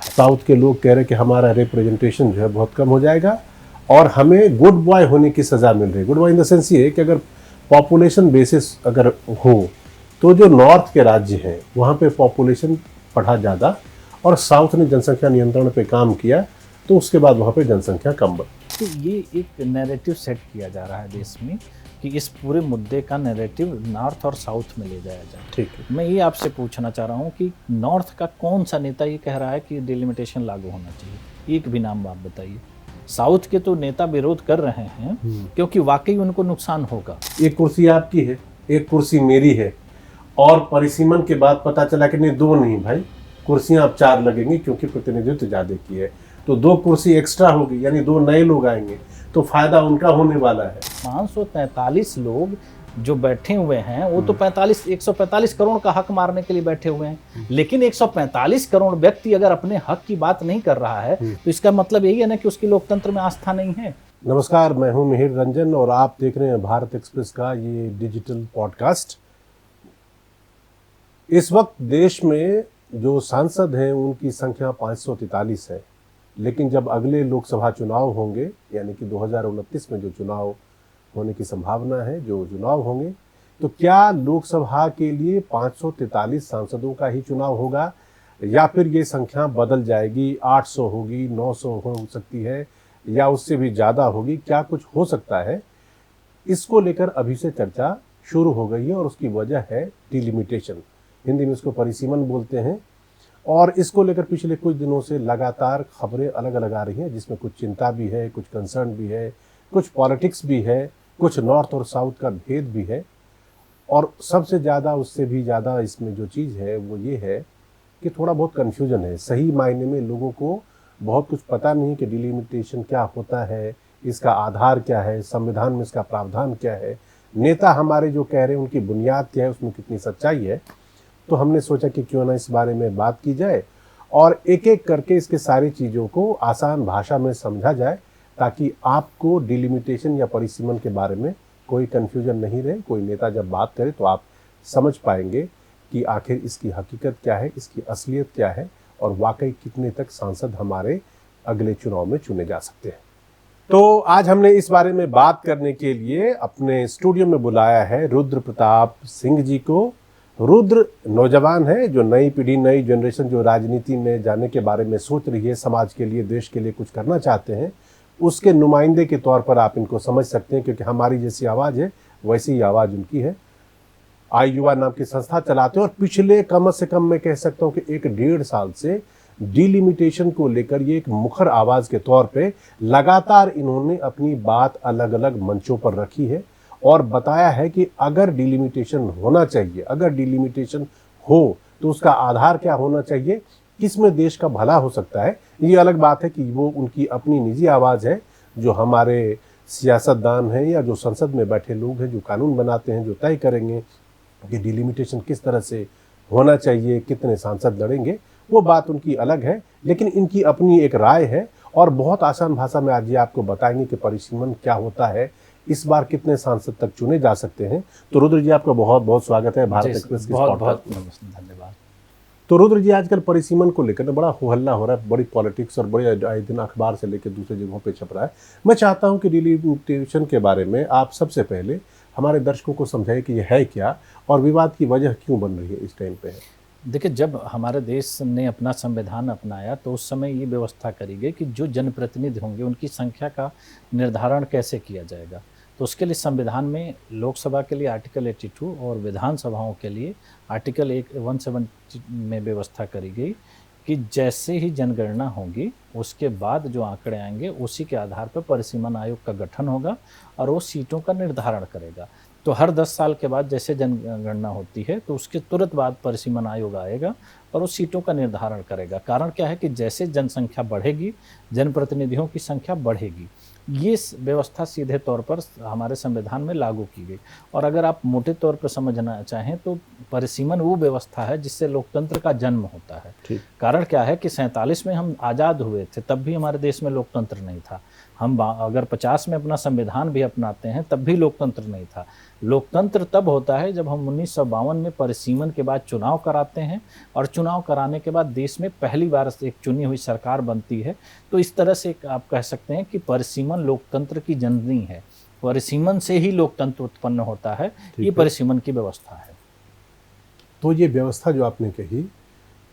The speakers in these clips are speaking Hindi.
साउथ के लोग कह रहे हैं कि हमारा रिप्रेजेंटेशन जो है बहुत कम हो जाएगा और हमें गुड बॉय होने की सज़ा मिल रही है। Good boy in the sense ये है कि अगर पॉपुलेशन बेसिस अगर हो तो जो नॉर्थ के राज्य हैं वहाँ पे पॉपुलेशन बढ़ा ज़्यादा और साउथ ने जनसंख्या नियंत्रण पे काम किया तो उसके बाद वहाँ पे जनसंख्या कम बढ़ी। तो ये एक नैरेटिव सेट किया जा रहा है देश में कि इस पूरे मुद्दे का नैरेटिव नॉर्थ और साउथ में ले जाया जाए। ठीक है, मैं ये आपसे पूछना चाह रहा हूँ कि नॉर्थ का कौन सा नेता ये कह रहा है कि डिलिमिटेशन लागू होना चाहिए, एक भी नाम आप बताइए। साउथ के तो नेता विरोध कर रहे हैं क्योंकि वाकई उनको नुकसान होगा। एक कुर्सी आपकी है, एक कुर्सी मेरी है और परिसीमन के बाद पता चला कि नहीं दो नहीं भाई, कुर्सियां अब 4 लगेंगी क्योंकि प्रतिनिधित्व ज़्यादा की है तो 2 कुर्सी एक्स्ट्रा होगी, यानी 2 नए लोग आएंगे तो फायदा उनका होने वाला है। 543 लोग जो बैठे हुए हैं वो तो 145 करोड़ का हक मारने के लिए बैठे हुए हैं, लेकिन 145 करोड़ व्यक्ति अगर अपने हक की बात नहीं कर रहा है तो इसका मतलब यही है ना कि उसकी लोकतंत्र में आस्था नहीं है। नमस्कार, मैं हूं मिहिर रंजन और आप देख रहे हैं भारत एक्सप्रेस का ये डिजिटल पॉडकास्ट। इस वक्त देश में जो सांसद हैं उनकी संख्या 543 है, लेकिन जब अगले लोकसभा चुनाव होंगे यानी कि 2029 में जो चुनाव होने की संभावना है, जो चुनाव होंगे, तो क्या लोकसभा के लिए 543 सांसदों का ही चुनाव होगा या फिर ये संख्या बदल जाएगी, 800 होगी, 900 हो सकती है या उससे भी ज़्यादा होगी, क्या कुछ हो सकता है। इसको लेकर अभी से चर्चा शुरू हो गई है और उसकी वजह है डिलिमिटेशन, हिंदी में इसको परिसीमन बोलते हैं। और इसको लेकर पिछले कुछ दिनों से लगातार खबरें अलग अलग आ रही हैं, जिसमें कुछ चिंता भी है, कुछ कंसर्न भी है, कुछ पॉलिटिक्स भी है, कुछ नॉर्थ और साउथ का भेद भी है। और सबसे ज़्यादा, उससे भी ज़्यादा इसमें जो चीज़ है वो ये है कि थोड़ा बहुत कन्फ्यूजन है। सही मायने में लोगों को बहुत कुछ पता नहीं कि डिलिमिटेशन क्या होता है, इसका आधार क्या है, संविधान में इसका प्रावधान क्या है, नेता हमारे जो कह रहे हैं उनकी बुनियाद क्या है, उसमें कितनी सच्चाई है। तो हमने सोचा कि क्यों ना इस बारे में बात की जाए और एक एक करके इसके सारी चीज़ों को आसान भाषा में समझा जाए ताकि आपको डिलिमिटेशन या परिसीमन के बारे में कोई कन्फ्यूजन नहीं रहे। कोई नेता जब बात करे तो आप समझ पाएंगे कि आखिर इसकी हकीकत क्या है, इसकी असलियत क्या है और वाकई कितने तक सांसद हमारे अगले चुनाव में चुने जा सकते हैं। तो आज हमने इस बारे में बात करने के लिए अपने स्टूडियो में बुलाया है रुद्र प्रताप सिंह जी को। रुद्र नौजवान है जो नई पीढ़ी, नई जनरेशन जो राजनीति में जाने के बारे में सोच रही है, समाज के लिए, देश के लिए कुछ करना चाहते हैं, उसके नुमाइंदे के तौर पर आप इनको समझ सकते हैं क्योंकि हमारी जैसी आवाज़ है वैसी ही आवाज़ उनकी है। आई युवा नाम की संस्था चलाते हैं और पिछले कम से कम मैं कह सकता हूँ कि 1-1.5 साल से डिलिमिटेशन को लेकर ये एक मुखर आवाज़ के तौर पे लगातार इन्होंने अपनी बात अलग अलग मंचों पर रखी है और बताया है कि अगर डिलिमिटेशन होना चाहिए, अगर डिलिमिटेशन हो तो उसका आधार क्या होना चाहिए, किसमें देश का भला हो सकता है। ये अलग बात है कि वो उनकी अपनी निजी आवाज़ है, जो हमारे सियासतदान हैं या जो संसद में बैठे लोग हैं, जो कानून बनाते हैं, जो तय करेंगे कि डिलिमिटेशन किस तरह से होना चाहिए, कितने सांसद लड़ेंगे, वो बात उनकी अलग है। लेकिन इनकी अपनी एक राय है और बहुत आसान भाषा में आज ये आपको बताएंगे कि परिसीमन क्या होता है, इस बार कितने सांसद तक चुने जा सकते हैं। तो रुद्र जी, आपका बहुत बहुत स्वागत है भारत एक्सप्रेस के बहुत धन्यवाद। तो रुद्र जी, आजकल परिसीमन को लेकर बड़ा हो हल्ला हो रहा है, बड़ी पॉलिटिक्स और बड़े आए दिन अखबार से लेकर दूसरे जगहों पे छप रहा है। मैं चाहता हूं कि डिलिमिटेशन के बारे में आप सबसे पहले हमारे दर्शकों को समझाइए कि यह है क्या और विवाद की वजह क्यों बन रही है इस टाइम पे है। देखिए, जब हमारे देश ने अपना संविधान अपनाया तो उस समय ये व्यवस्था करी गई कि जो जनप्रतिनिधि होंगे उनकी संख्या का निर्धारण कैसे किया जाएगा। तो उसके लिए संविधान में लोकसभा के लिए आर्टिकल 82 और विधानसभाओं के लिए आर्टिकल 170 में व्यवस्था करी गई कि जैसे ही जनगणना होगी उसके बाद जो आंकड़े आएंगे उसी के आधार पर परिसीमन आयोग का गठन होगा और वो सीटों का निर्धारण करेगा। तो हर 10 साल के बाद जैसे जनगणना होती है तो उसके तुरंत बाद परिसीमन आयोग आएगा और उस सीटों का निर्धारण करेगा। कारण क्या है कि जैसे जनसंख्या बढ़ेगी, जनप्रतिनिधियों की संख्या बढ़ेगी। ये व्यवस्था सीधे तौर पर हमारे संविधान में लागू की गई। और अगर आप मोटे तौर पर समझना चाहें तो परिसीमन वो व्यवस्था है जिससे लोकतंत्र का जन्म होता है। कारण क्या है कि 47 में हम आज़ाद हुए थे, तब भी हमारे देश में लोकतंत्र नहीं था। हम अगर 50 में अपना संविधान भी अपनाते हैं तब भी लोकतंत्र नहीं था। लोकतंत्र तब होता है जब हम 1952 में परिसीमन के बाद चुनाव कराते हैं और चुनाव कराने के बाद देश में पहली बार एक चुनी हुई सरकार बनती है। तो इस तरह से आप कह सकते हैं कि परिसीमन लोकतंत्र की जननी है। परिसीमन से ही लोकतंत्र उत्पन्न होता है। ये परिसीमन की व्यवस्था है। तो ये व्यवस्था जो आपने कही,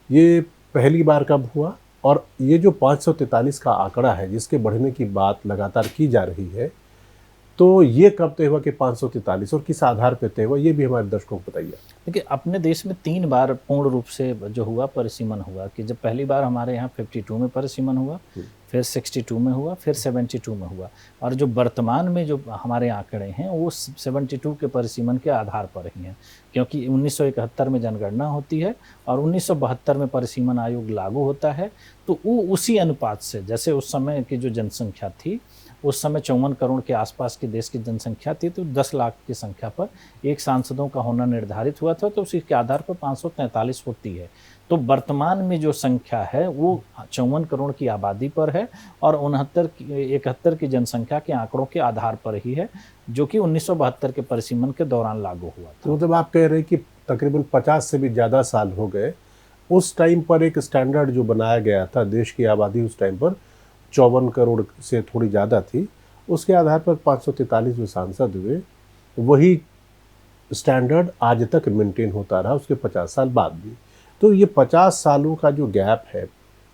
ये पहली बार कब हुआ, और ये जो 543 का आंकड़ा है जिसके बढ़ने की बात लगातार की जा रही है, तो ये कब तय हुआ कि 543 और किस आधार पर तय हुआ, ये भी हमारे दर्शकों को बताइए। देखिए, अपने देश में 3 बार पूर्ण रूप से जो हुआ परिसीमन हुआ, कि जब पहली बार हमारे यहाँ 52 में परिसीमन हुआ, फिर 62 में हुआ, फिर 72 में हुआ, और जो वर्तमान में जो हमारे आंकड़े हैं वो 72 के परिसीमन के आधार पर ही हैं, क्योंकि 1971 में जनगणना होती है और 1972 में परिसीमन आयोग लागू होता है। तो वो उसी अनुपात से, जैसे उस समय की जो जनसंख्या थी, उस समय 54 करोड़ के आसपास की देश की जनसंख्या थी, तो 10 लाख की संख्या पर एक सांसदों का होना निर्धारित हुआ था, तो उसी के आधार पर 543 होती है। तो वर्तमान में जो संख्या है वो 54 करोड़ की आबादी पर है और 71 की जनसंख्या के आंकड़ों के आधार पर ही है, जो कि 1972 के परिसीमन के दौरान लागू हुआ था। तो मतलब आप कह रहे हैं कि तकरीबन 50 से भी ज़्यादा साल हो गए, उस टाइम पर एक स्टैंडर्ड जो बनाया गया था, देश की आबादी उस टाइम पर 54 करोड़ से थोड़ी ज़्यादा थी, उसके आधार पर 543 जो सांसद हुए, वही स्टैंडर्ड आज तक मेंटेन होता रहा उसके 50 साल बाद भी। तो ये 50 सालों का जो गैप है,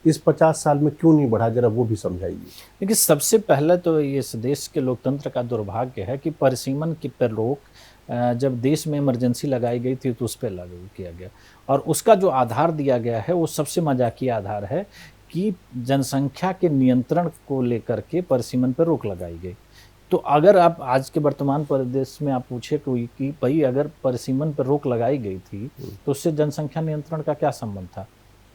इस 50 साल में क्यों नहीं बढ़ा, जरा वो भी समझाइए। देखिए, सबसे पहले तो इस देश के लोकतंत्र का दुर्भाग्य है कि परिसीमन की पर रोक जब देश में इमरजेंसी लगाई गई थी तो उस पर लागू किया गया, और उसका जो आधार दिया गया है वो सबसे मजाकिया आधार है कि जनसंख्या के नियंत्रण को लेकर के परिसीमन पर रोक लगाई गई। तो अगर आप आज के वर्तमान परिदृश्य में आप पूछे कोई कि भाई अगर परिसीमन पर रोक लगाई गई थी तो उससे जनसंख्या नियंत्रण का क्या संबंध था,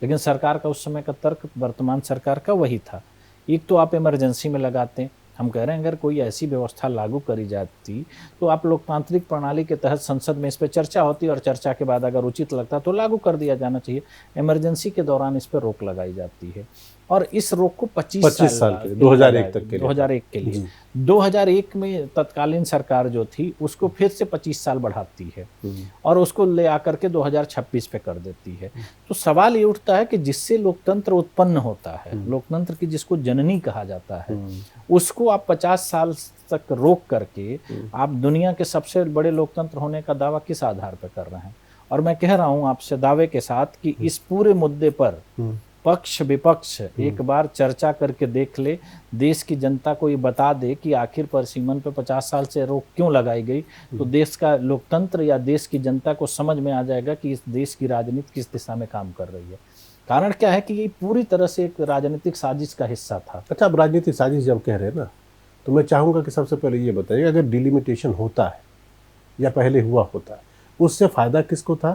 लेकिन सरकार का उस समय का तर्क वर्तमान सरकार का वही था। एक तो आप इमरजेंसी में लगाते हैं, हम कह रहे हैं अगर कोई ऐसी व्यवस्था लागू करी जाती तो आप लोकतांत्रिक प्रणाली के तहत संसद में इस पर चर्चा होती और चर्चा के बाद अगर उचित लगता तो लागू कर दिया जाना चाहिए। इमरजेंसी के दौरान इस पर रोक लगाई जाती है और इस रोक को 25 साल के 2001 तक के लिए 2001 के लिए 2001 में तत्कालीन सरकार जो थी उसको फिर से 25 साल बढ़ाती है और उसको ले आकर के 2026 पे कर देती है। तो सवाल ये उठता है कि जिससे लोकतंत्र उत्पन्न होता है, लोकतंत्र की जिसको जननी कहा जाता है, उसको आप 50 साल तक रोक करके आप दुनिया के सबसे बड़े लोकतंत्र होने का दावा किस आधार पर कर रहे हैं। और मैं कह रहा हूं आपसे दावे के साथ कि इस पूरे मुद्दे पर पक्ष विपक्ष एक बार चर्चा करके देख ले, देश की जनता को ये बता दे कि आखिर परिसीमन पे 50 साल से रोक क्यों लगाई गई, तो देश का लोकतंत्र या देश की जनता को समझ में आ जाएगा कि इस देश की राजनीति किस दिशा में काम कर रही है। कारण क्या है कि ये पूरी तरह से एक राजनीतिक साजिश का हिस्सा था। अच्छा, अब राजनीतिक साजिश जब कह रहे हैं ना, तो मैं चाहूँगा कि सबसे पहले ये बताइए, अगर डिलिमिटेशन होता है या पहले हुआ होता है, उससे फ़ायदा किसको था,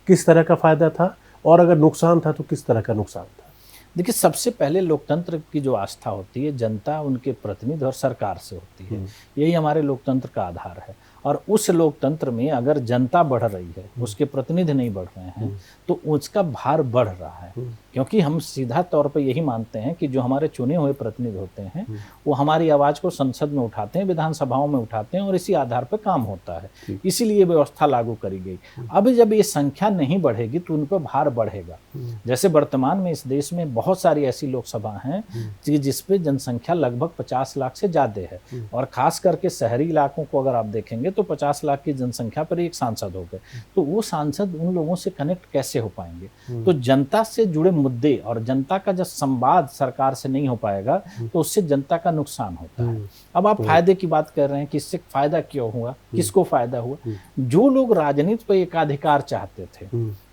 किस तरह का फ़ायदा था, और अगर नुकसान था तो किस तरह का नुकसान था? देखिए, सबसे पहले लोकतंत्र की जो आस्था होती है जनता उनके प्रतिनिधि और सरकार से होती है, यही हमारे लोकतंत्र का आधार है। और उस लोकतंत्र में अगर जनता बढ़ रही है, उसके प्रतिनिधि नहीं बढ़ रहे हैं, तो उसका भार बढ़ रहा है। क्योंकि हम सीधा तौर पे यही मानते हैं कि जो हमारे चुने हुए प्रतिनिधि होते हैं वो हमारी आवाज़ को संसद में उठाते हैं, विधानसभाओं में उठाते हैं और इसी आधार पर काम होता है। इसीलिए व्यवस्था लागू करी गई। अब जब ये संख्या नहीं बढ़ेगी तो उन पर भार बढ़ेगा। जैसे वर्तमान में इस देश में बहुत सारी ऐसी लोकसभा हैं जिसपे जनसंख्या लगभग 50 लाख से ज़्यादा है, और खास करके शहरी इलाकों को अगर आप देखेंगे तो 50 लाख की जनसंख्या पर एक सांसद हो गए, तो वो सांसद उन लोगों से कनेक्ट कैसे हो पाएंगे। तो जनता से जुड़े मुद्दे और जनता का जब संवाद सरकार से नहीं हो पाएगा तो उससे जनता का नुकसान होता है। अब आप फायदे की बात कर रहे हैं कि इससे फायदा क्यों हुआ, किसको फायदा हुआ। जो लोग राजनीति पर एकाधिकार चाहते थे,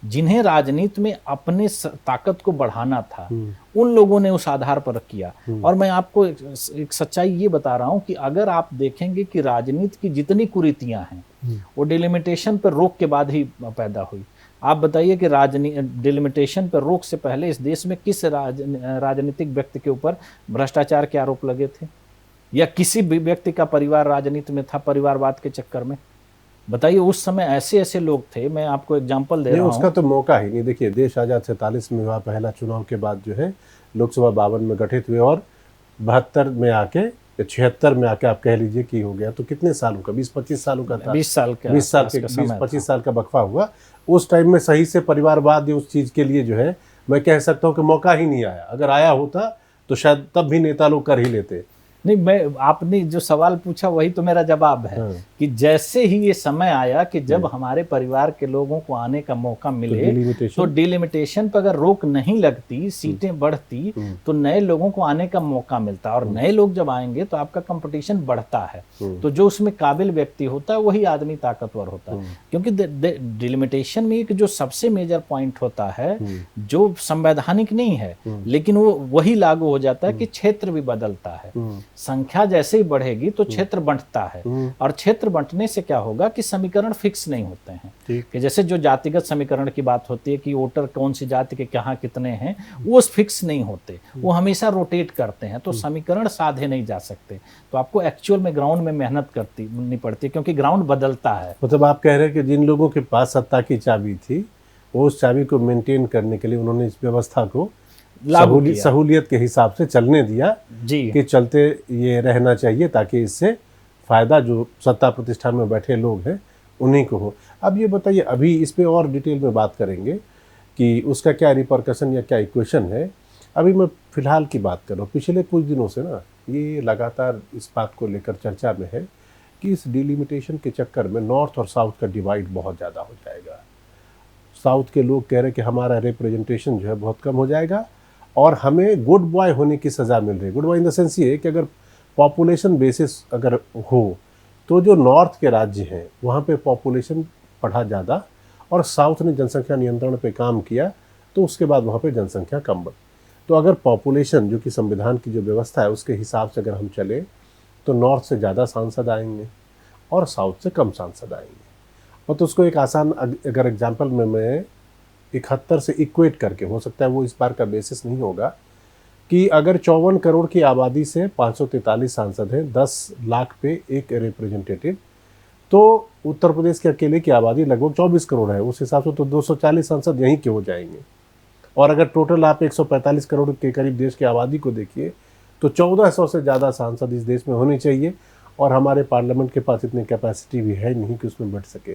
जिन्हें राजनीति में अपने ताकत को बढ़ाना था, उन लोगों ने उस आधार पर किया। और मैं आपको एक सच्चाई ये बता रहा हूं कि अगर आप देखेंगे कि राजनीति की जितनी कुरीतियां हैं वो डिलिमिटेशन पर रोक के बाद ही पैदा हुई। आप बताइए कि डिलिमिटेशन पर रोक से पहले इस देश में किस राजनीतिक व्यक्ति के ऊपर भ्रष्टाचार के आरोप लगे थे, या किसी भी व्यक्ति का परिवार राजनीति में था परिवारवाद के चक्कर में? बताइए, उस समय ऐसे ऐसे लोग थे। मैं आपको एग्जांपल दे रहा हूं। उसका तो मौका ही नहीं। देखिए, देश आज़ाद 47 में हुआ पहला चुनाव के बाद जो है लोकसभा 52 में गठित हुए और 72 में आके 76 में आके आप कह लीजिए कि हो गया, तो कितने सालों का, 20-25 सालों का था, 20 साल का 20-25 साल का वक्फा हुआ। उस टाइम में सही से परिवारवाद या उस चीज़ के लिए जो है मैं कह सकता हूँ कि मौका ही नहीं आया। अगर आया होता तो शायद तब भी नेता लोग कर ही लेते। नहीं, मैं आपने जो सवाल पूछा वही तो मेरा जवाब है कि जैसे ही ये समय आया कि जब हमारे परिवार के लोगों को आने का मौका मिले तो डिलिमिटेशन पर अगर रोक नहीं लगती, सीटें बढ़ती तो नए लोगों को आने का मौका मिलता, और नए लोग जब आएंगे तो आपका कंपटीशन बढ़ता है। तो जो उसमें काबिल व्यक्ति होता है वही आदमी ताकतवर होता है, क्योंकि डिलिमिटेशन में एक जो सबसे मेजर पॉइंट होता है जो संवैधानिक नहीं है लेकिन वो वही लागू हो जाता है कि क्षेत्र भी बदलता है। संख्या जैसे ही बढ़ेगी तो क्षेत्र बंटता है, और क्षेत्र बंटने से क्या होगा कि समीकरण फिक्स नहीं होते हैं। कि जैसे जो जातिगत समीकरण की बात होती है कि वोटर कौन सी जाति के कहाँ कितने हैं, वो फिक्स नहीं होते, वो हमेशा रोटेट करते हैं, तो समीकरण साधे नहीं जा सकते। तो आपको एक्चुअल में ग्राउंड में मेहनत करनी पड़ती है क्योंकि ग्राउंड बदलता है। मतलब आप कह रहे हैं कि जिन लोगों के पास सत्ता की चाबी थी वो उस चाबी को मेंटेन करने के लिए उन्होंने इस व्यवस्था को सहूलियत के हिसाब से चलने दिया जी, कि चलते ये रहना चाहिए ताकि इससे फायदा जो सत्ता प्रतिष्ठान में बैठे लोग हैं उन्हीं को हो। अब ये बताइए, अभी इस पे और डिटेल में बात करेंगे कि उसका क्या रिपरकशन या क्या इक्वेशन है। अभी मैं फिलहाल की बात कर रहा हूँ। पिछले कुछ दिनों से ना ये लगातार इस बात को लेकर चर्चा में है कि इस डिलिमिटेशन के चक्कर में नॉर्थ और साउथ का डिवाइड बहुत ज़्यादा हो जाएगा। साउथ के लोग कह रहे हैं कि हमारा रिप्रेजेंटेशन जो है बहुत कम हो जाएगा और हमें गुड बॉय होने की सज़ा मिल रही है। Good boy in the sense ये है कि अगर पॉपुलेशन बेसिस अगर हो तो जो नॉर्थ के राज्य हैं वहाँ पे पॉपुलेशन बढ़ा ज़्यादा और साउथ ने जनसंख्या नियंत्रण पे काम किया तो उसके बाद वहाँ पे जनसंख्या कम बढ़ी। तो अगर पॉपुलेशन जो कि संविधान की जो व्यवस्था है उसके हिसाब से अगर हम चले तो नॉर्थ से ज़्यादा सांसद आएंगे और साउथ से कम सांसद आएंगे। और तो उसको एक आसान अगर एग्जाम्पल में मैं 71 से इक्वेट करके, हो सकता है वो इस बार का बेसिस नहीं होगा, कि अगर 54 करोड़ की आबादी से 543 सांसद हैं, 10 लाख पे एक रिप्रेजेंटेटिव, तो उत्तर प्रदेश के अकेले की आबादी लगभग 24 करोड़ है। उस हिसाब से तो 240 सांसद यहीं के हो जाएंगे। और अगर टोटल आप 145 करोड़ के करीब देश की आबादी को देखिए तो 1400 से ज़्यादा सांसद इस देश में होने चाहिए और हमारे पार्लियामेंट के पास इतनी कैपेसिटी भी है नहीं कि उसमें बैठ सके।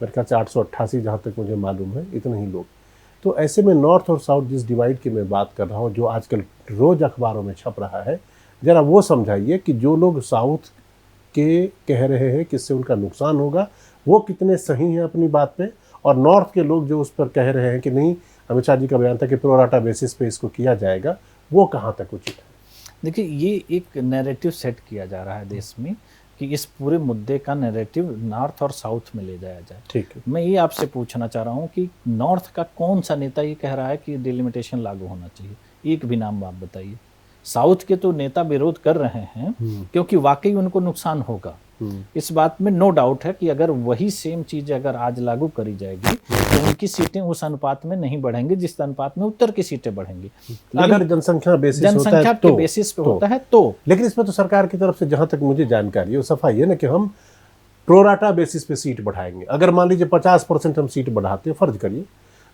मेरे ख्याल से 888 जहाँ तक मुझे मालूम है, इतने ही लोग। तो ऐसे में नॉर्थ और साउथ जिस डिवाइड की मैं बात कर रहा हूँ जो आजकल रोज़ अखबारों में छप रहा है, ज़रा वो समझाइए कि जो लोग साउथ के कह रहे हैं कि इससे उनका नुकसान होगा वो कितने सही हैं अपनी बात पे, और नॉर्थ के लोग जो उस पर कह रहे हैं कि नहीं, अमित शाह जी का बयान था कि प्रोराटा बेसिस पे इसको किया जाएगा, वो कहाँ तक उचित है? देखिए, ये एक नैरेटिव सेट किया जा रहा है देश में कि इस पूरे मुद्दे का नैरेटिव नॉर्थ और साउथ में ले जाया जाए। ठीक है, मैं ये आपसे पूछना चाह रहा हूँ कि नॉर्थ का कौन सा नेता ये कह रहा है कि डिलिमिटेशन लागू होना चाहिए? एक भी नाम आप बताइए। साउथ के तो नेता विरोध कर रहे हैं क्योंकि वाकई उनको नुकसान होगा, इस बात में नो डाउट है कि अगर वही सेम चीज अगर आज लागू करी जाएगी तो उनकी सीटें उस अनुपात में नहीं बढ़ेंगी जिस अनुपात में उत्तर की सीटें बढ़ेंगी। अगर जनसंख्या के बेसिस पे होता है तो। लेकिन इसमें तो सरकार की तरफ से जहां तक मुझे जानकारी है वो सफाई है ना कि हम प्रोराटा बेसिस पे सीट बढ़ाएंगे। अगर मान लीजिए 50% हम सीट बढ़ाते हैं, फर्ज करिए,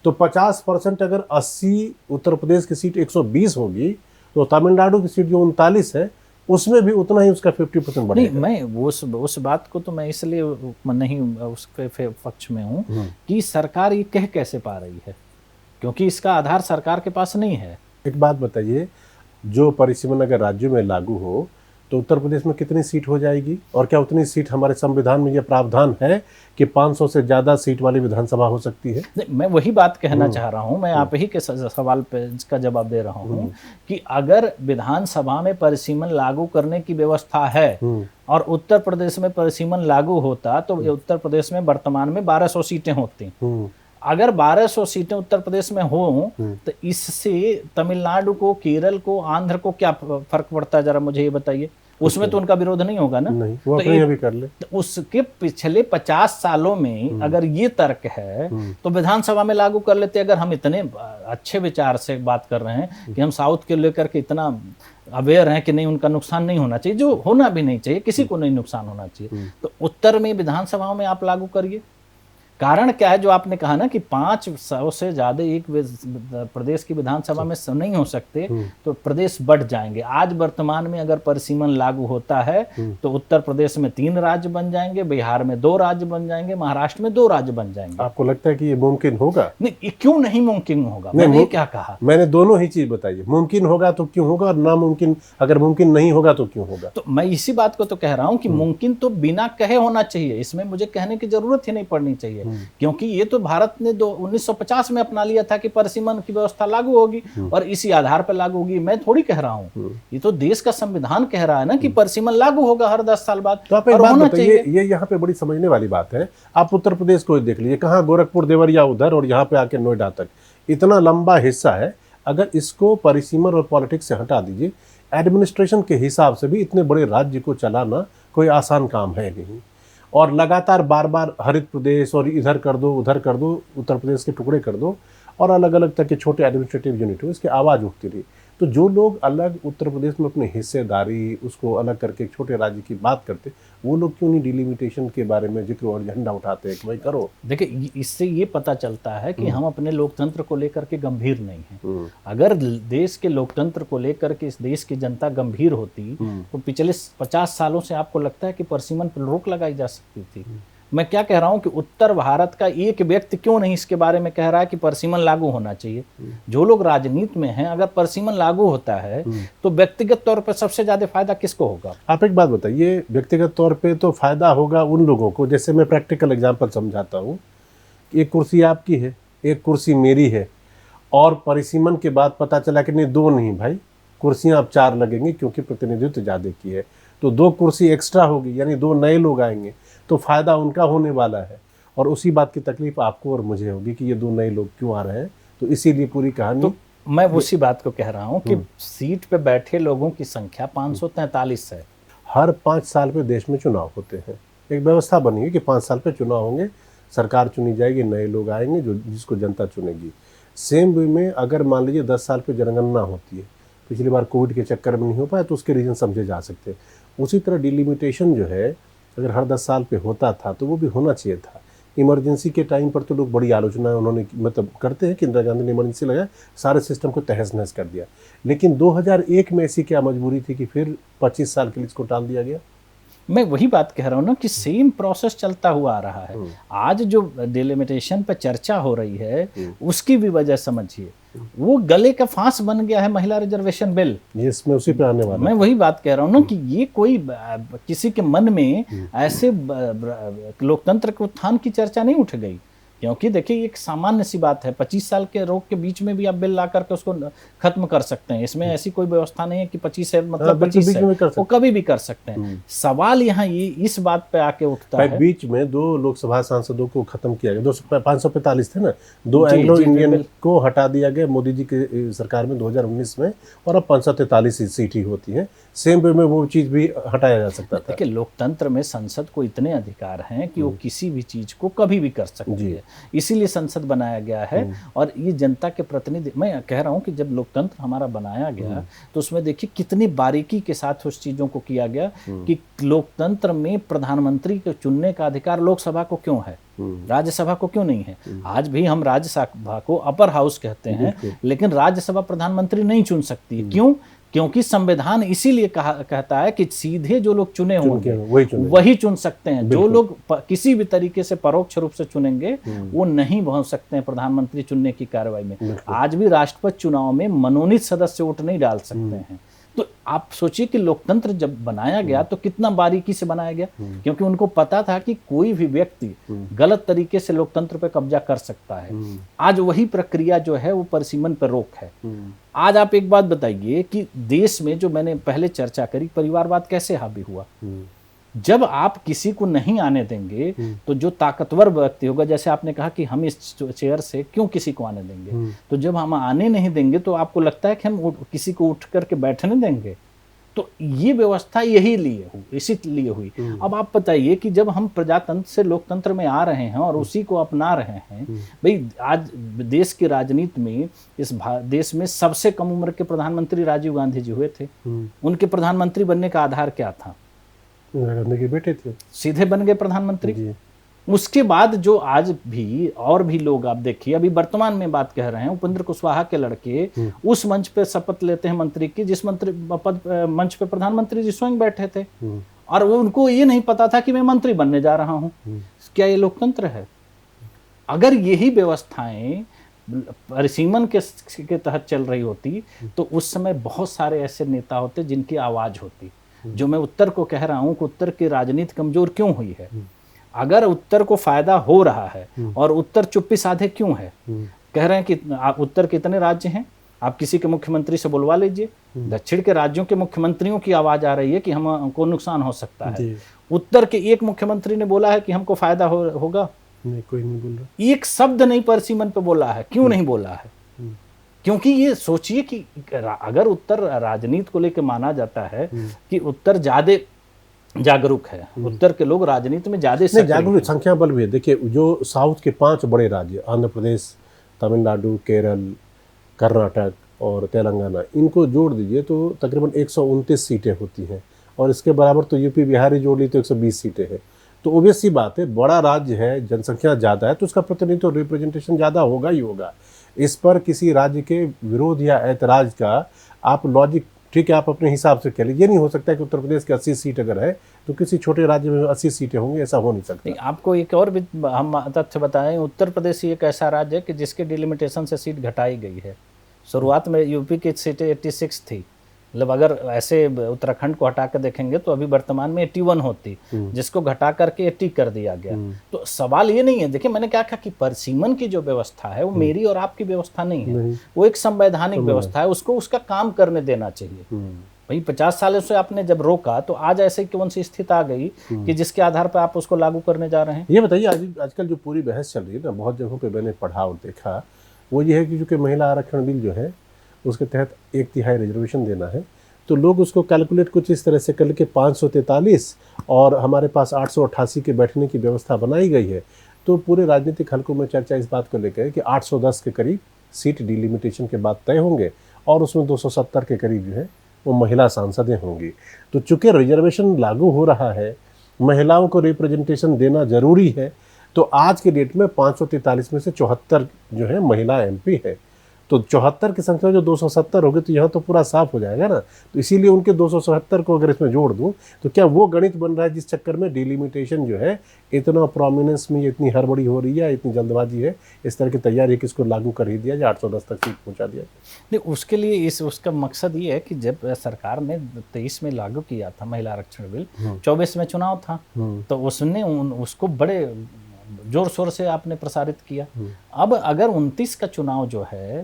तो 50% अगर 80 उत्तर प्रदेश की सीट 120 होगी तो तमिलनाडु की सीट जो 39 है उसमें भी उतना ही उसका 50% बढ़ेगा। नहीं, मैं उस बात को तो मैं इसलिए नहीं उसके पक्ष में हूँ कि सरकार ये कह कैसे पा रही है, क्योंकि इसका आधार सरकार के पास नहीं है। एक बात बताइए, जो परिसीमन अगर राज्यों में लागू हो तो उत्तर प्रदेश में कितनी सीट हो जाएगी, और क्या उतनी सीट हमारे संविधान में यह प्रावधान है कि 500 से ज़्यादा सीट वाली विधानसभा हो सकती है? नहीं, मैं वही बात कहना चाह रहा हूँ, मैं आप ही के सवाल पे का जवाब दे रहा हूँ कि अगर विधानसभा में परिसीमन लागू करने की व्यवस्था है और उत्तर प्रदेश में परिसीमन लागू होता तो उत्तर प्रदेश में वर्तमान में 1200 सीटें होती। अगर 1200 सीटें उत्तर प्रदेश में हो तो इससे तमिलनाडु को, केरल को, आंध्र को क्या फर्क पड़ता है, जरा मुझे ये बताइए। उसमें तो उनका विरोध नहीं होगा ना। नहीं, वो अपने भी कर ले। तो उसके पिछले 50 सालों में अगर ये तर्क है तो विधानसभा में लागू कर लेते। अगर हम इतने अच्छे विचार से बात कर रहे हैं कि हम साउथ के लेकर के इतना अवेयर हैं कि नहीं, उनका नुकसान नहीं होना चाहिए, जो होना भी नहीं चाहिए, किसी को नहीं नुकसान होना चाहिए, तो उत्तर में विधानसभाओं में आप लागू करिए। कारण क्या है जो आपने कहा ना कि 500 से ज्यादा एक प्रदेश की विधानसभा में नहीं हो सकते, तो प्रदेश बढ़ जाएंगे। आज वर्तमान में अगर परिसीमन लागू होता है तो उत्तर प्रदेश में 3 राज्य बन जाएंगे, बिहार में 2 राज्य बन जाएंगे, महाराष्ट्र में 2 राज्य बन जाएंगे। आपको लगता है कि ये मुमकिन होगा? नहीं, ये क्यों नहीं मुमकिन होगा? मैंने क्या कहा? मैंने दोनों ही चीज बताई, मुमकिन होगा तो क्यों होगा, और नामुमकिन अगर मुमकिन नहीं होगा तो क्यों होगा। तो मैं इसी बात को तो कह रहा हूं कि मुमकिन तो बिना कहे होना चाहिए, इसमें मुझे कहने की जरूरत ही नहीं पड़नी चाहिए, क्योंकि ये तो भारत ने 1950 में अपना लिया था कि परिसीमन की व्यवस्था लागू होगी और इसी आधार पर लागू होगी। मैं थोड़ी कह रहा हूं, ये तो देश का संविधान कह रहा है ना कि परिसीमन लागू होगा हर 10 साल बाद। तो आप एक बात बताइए, ये यहाँ पे बड़ी समझने वाली बात है। आप उत्तर प्रदेश को देख लीजिए, कहाँ गोरखपुर देवरिया उधर और यहाँ पे आके नोएडा तक इतना लंबा हिस्सा है। अगर इसको परिसीमन और पॉलिटिक्स से हटा दीजिए, एडमिनिस्ट्रेशन के हिसाब से भी इतने बड़े राज्य को चलाना कोई आसान काम है नहीं। और लगातार बार बार हरित प्रदेश और इधर कर दो उधर कर दो, उत्तर प्रदेश के टुकड़े कर दो और अलग अलग तरह के छोटे एडमिनिस्ट्रेटिव यूनिट हो, इसकी आवाज़ उठती रही। तो जो लोग अलग उत्तर प्रदेश में अपनी हिस्सेदारी उसको अलग करके एक छोटे राज्य की बात करते, वो लोग क्यों नहीं डिलिमिटेशन के बारे में जिक्र और झंडा उठाते हैं कि भाई करो। देखिए, इससे ये पता चलता है कि हम अपने लोकतंत्र को लेकर के गंभीर नहीं हैं। अगर देश के लोकतंत्र को लेकर के इस देश की जनता गंभीर होती तो पिछले 50 सालों से आपको लगता है कि परिसीमन पर रोक लगाई जा सकती थी। मैं क्या कह रहा हूं कि उत्तर भारत का एक व्यक्ति क्यों नहीं इसके बारे में कह रहा है कि परिसीमन लागू होना चाहिए। जो लोग राजनीति में हैं, अगर परिसीमन लागू होता है तो व्यक्तिगत तौर पर सबसे ज्यादा फायदा किसको होगा? आप एक बात बताइए, व्यक्तिगत तौर पे तो फायदा होगा उन लोगों को, जैसे मैं प्रैक्टिकल एग्जांपल समझाता हूँ। एक कुर्सी आपकी है, एक कुर्सी मेरी है, और परिसीमन के बाद पता चला कि नहीं 2 नहीं भाई, कुर्सियाँ अब 4 लगेंगी क्योंकि प्रतिनिधित्व ज़्यादा की है, तो 2 कुर्सी एक्स्ट्रा होगी, यानी 2 नए लोग आएंगे, तो फायदा उनका होने वाला है। और उसी बात की तकलीफ आपको और मुझे होगी कि ये 2 नए लोग क्यों आ रहे हैं। तो इसीलिए पूरी कहानी, तो मैं उसी बात को कह रहा हूं कि सीट पे बैठे लोगों की संख्या 543 है। हर 5 साल पे देश में चुनाव होते हैं, एक व्यवस्था बनी है कि 5 साल पे चुनाव होंगे, सरकार चुनी जाएगी, नए लोग आएंगे जो जिसको जनता चुनेगी। सेम वे में अगर मान लीजिए 10 साल पे जनगणना होती है, पिछली बार कोविड के चक्कर में नहीं हो पाया तो उसके रीजन समझे जा सकते हैं। उसी तरह डिलिमिटेशन जो है अगर हर 10 साल पे होता था तो वो भी होना चाहिए था। इमरजेंसी के टाइम पर तो लोग बड़ी आलोचना उन्होंने मतलब करते हैं कि इंदिरा गांधी ने इमरजेंसी लगाया, सारे सिस्टम को तहस नहस कर दिया। लेकिन 2001 में ऐसी क्या मजबूरी थी कि फिर 25 साल के लिए इसको टाल दिया गया? मैं वही बात कह रहा हूँ ना कि सेम प्रोसेस चलता हुआ आ रहा है। आज जो डिलिमिटेशन पर चर्चा हो रही है उसकी भी वजह समझिए, वो गले का फांस बन गया है महिला रिजर्वेशन बिल। इसमें उसी पे आने वाला, मैं वही बात कह रहा हूँ ना कि ये कोई किसी के मन में ऐसे लोकतंत्र के उत्थान की चर्चा नहीं उठ गई, क्योंकि देखिए एक सामान्य सी बात है, 25 साल के रोक के बीच में भी आप बिल ला करके उसको खत्म कर सकते हैं। इसमें ऐसी कोई व्यवस्था नहीं है कि 25 है मतलब 25 है, वो कभी भी कर सकते हैं। सवाल यहाँ ये इस बात पे आके उठता है, बीच में 2 लोकसभा सांसदों को खत्म किया गया, 545 थे ना, 2 एंग्लो इंडियन को हटा दिया गया मोदी जी की सरकार में 2019 में, और अब 543 सीट ही होती है। सेम वे में वो चीज भी हटाया जा सकता था। देखिए लोकतंत्र में संसद को इतने अधिकार हैं कि वो किसी भी चीज को कभी भी कर सकती है, इसीलिए संसद बनाया गया है। और ये जनता के प्रतिनिधि, मैं कह रहा हूँ कि जब लोकतंत्र हमारा बनाया गया तो उसमें देखिए कितनी बारीकी के साथ उस चीजों को किया गया कि लोकतंत्र में प्रधानमंत्री को चुनने का अधिकार लोकसभा को क्यों है, राज्यसभा को क्यों नहीं है। आज भी हम राज्यसभा को अपर हाउस कहते हैं, लेकिन राज्यसभा प्रधानमंत्री नहीं चुन सकती है। क्यों? क्योंकि संविधान इसीलिए कहता है कि सीधे जो लोग चुने होंगे वही चुन सकते हैं, जो लोग किसी भी तरीके से परोक्ष रूप से चुनेंगे वो नहीं पहुंच सकते हैं प्रधानमंत्री चुनने की कार्रवाई में। आज भी राष्ट्रपति चुनाव में मनोनीत सदस्य वोट नहीं डाल सकते हैं। तो आप सोचिए कि लोकतंत्र जब बनाया गया तो कितना बारीकी से बनाया गया, क्योंकि उनको पता था कि कोई भी व्यक्ति गलत तरीके से लोकतंत्र पर कब्जा कर सकता है। आज वही प्रक्रिया जो है वो परिसीमन पर रोक है। आज आप एक बात बताइए कि देश में जो मैंने पहले चर्चा करी, परिवारवाद कैसे हावी हुआ। जब आप किसी को नहीं आने देंगे तो जो ताकतवर व्यक्ति होगा, जैसे आपने कहा कि हम इस चेयर से क्यों किसी को आने देंगे, तो जब हम आने नहीं देंगे तो आपको लगता है कि हम किसी को उठ करके बैठने देंगे। तो ये व्यवस्था इसीलिए हुई। अब आप बताइए कि जब हम प्रजातंत्र से लोकतंत्र में आ रहे हैं और उसी को अपना रहे हैं, भाई आज देश की राजनीति में इस देश में सबसे कम उम्र के प्रधानमंत्री राजीव गांधी जी हुए थे। उनके प्रधानमंत्री बनने का आधार क्या था? इंदिरा गांधी के बेटे थे, सीधे बन गए प्रधानमंत्री। उसके बाद जो आज भी और भी लोग आप देखिए, अभी वर्तमान में बात कह रहे हैं, उपेंद्र कुशवाहा के लड़के उस मंच पे शपथ लेते हैं मंत्री की, जिस मंत्री मंच पे प्रधानमंत्री जी स्वयं बैठे थे, और वो उनको ये नहीं पता था कि मैं मंत्री बनने जा रहा हूं। क्या ये लोकतंत्र है? अगर यही व्यवस्थाएं परिसीमन के तहत चल रही होती तो उस समय बहुत सारे ऐसे नेता होते जिनकी आवाज होती। जो मैं उत्तर को कह रहा हूं कि उत्तर की राजनीति कमजोर क्यों हुई है, अगर उत्तर को फायदा हो रहा है और उत्तर चुप्पी साधे क्यों है? कह रहे हैं कि उत्तर के इतने राज्य हैं, आप किसी के मुख्यमंत्री से बुलवा लीजिए, दक्षिण के राज्यों के मुख्यमंत्रियों की आवाज आ रही है कि हमको नुकसान हो सकता है। उत्तर के एक मुख्यमंत्री ने बोला है कि हमको फायदा होगा? नहीं, कोई नहीं बोल रहा। एक शब्द नहीं परिसीमन पे बोला है। क्यों नहीं बोला है? क्योंकि ये सोचिए कि अगर उत्तर राजनीति को लेकर माना जाता है कि उत्तर ज्यादा जागरूक है, उत्तर के लोग राजनीति में ज्यादा जागरूक, संख्या बल भी है। देखिए, जो साउथ के 5 बड़े राज्य, आंध्र प्रदेश, तमिलनाडु, केरल, कर्नाटक और तेलंगाना, इनको जोड़ दीजिए तो तकरीबन 129 सीटें होती हैं, और इसके बराबर तो यूपी बिहार ही जोड़ ली तो 120 सीटें हैं। तो ओबियस सी बात है, बड़ा राज्य है, जनसंख्या ज़्यादा है, तो उसका प्रतिनिधित्व रिप्रेजेंटेशन ज़्यादा होगा ही होगा। इस पर किसी राज्य के विरोध या ऐतराज़ का आप लॉजिक, ठीक है, आप अपने हिसाब से कह लीजिए। ये नहीं हो सकता कि उत्तर प्रदेश की 80 सीट अगर है तो किसी छोटे राज्य में 80 सीटें होंगी, ऐसा हो नहीं सकता। नहीं, आपको एक और भी हम तथ्य बताएं, उत्तर प्रदेश एक ऐसा राज्य है कि जिसके डिलिमिटेशन से सीट घटाई गई है। शुरुआत में यूपी की सीटें 86 थी, मतलब अगर ऐसे उत्तराखंड को हटा कर देखेंगे तो अभी वर्तमान में 81 होती, जिसको घटा करके 80 कर दिया गया। तो सवाल ये नहीं है, देखिए मैंने क्या कहा कि परिसीमन की जो व्यवस्था है वो मेरी और आपकी व्यवस्था नहीं है, वो एक संवैधानिक व्यवस्था है, उसको उसका काम करने देना चाहिए। भाई 50 सालों से आपने जब रोका तो आज ऐसे कौन सी स्थिति आ गई कि जिसके आधार पर आप उसको लागू करने जा रहे हैं? ये बताइए, आजकल जो पूरी बहस चल रही है ना, बहुत जगहों पे मैंने पढ़ा और देखा, वो ये है कि चूंकि महिला आरक्षण बिल जो है उसके तहत 1/3 रिजर्वेशन देना है, तो लोग उसको कैलकुलेट कुछ इस तरह से कर के 543 और हमारे पास 888 के बैठने की व्यवस्था बनाई गई है। तो पूरे राजनीतिक हलकों में चर्चा इस बात को लेकर है कि 810 के करीब सीट डिलिमिटेशन के बाद तय होंगे, और उसमें 270 के करीब जो है वो महिला सांसदें होंगी। तो चूंकि रिजर्वेशन लागू हो रहा है, महिलाओं को रिप्रेजेंटेशन देना जरूरी है, तो आज के डेट में 543 में से 74 जो है महिला MP है। तो 74 की संख्या जो 270 होगी तो यहाँ तो पूरा साफ हो जाएगा ना। तो इसीलिए उनके 277 को अगर इसमें जोड़ दूं तो क्या वो गणित बन रहा है जिस चक्कर में डिलिमिटेशन जो है इतना प्रोमिनेंस में, इतनी हड़बड़ी हो रही है, इतनी जल्दबाजी है, इस तरह की तैयारी है कि इसको लागू कर ही दिया जाए, 810 तक सीट पहुँचा दिया। नहीं, उसके लिए उसका मकसद ये है कि जब सरकार ने 23 में लागू किया था महिला आरक्षण बिल, 24 में चुनाव था, तो उसने उसको बड़े जोर शोर से आपने प्रसारित किया। अब अगर 29 का चुनाव जो है